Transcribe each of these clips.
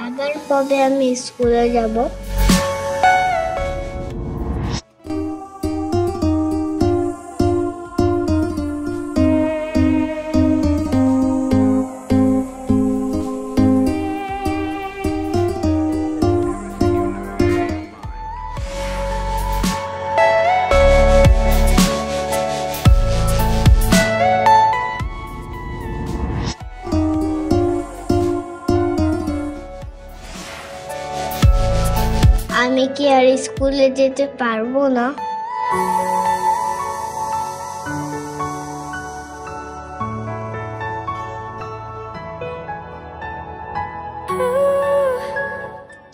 আবার কবে আমি স্কুলে যাব? আমি কি আর স্কুলে যেতে পারবো না?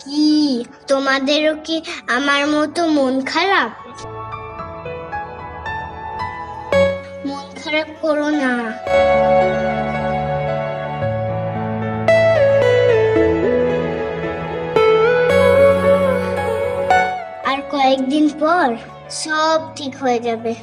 কি তোমাদেরও কি আমার মতো মন খারাপ? মন খারাপ করো না। আর কয়েকদিন পর সব ঠিক হয়ে যাবে।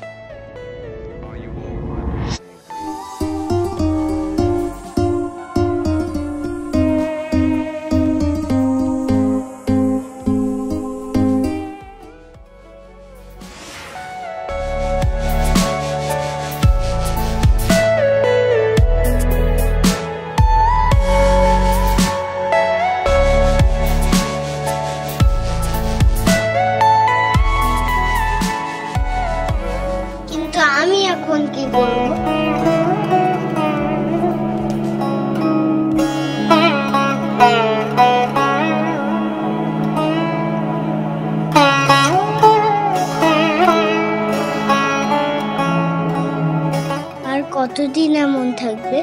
কিন্তু আমি এখন কি করব? আর কতদিন এমন থাকবে?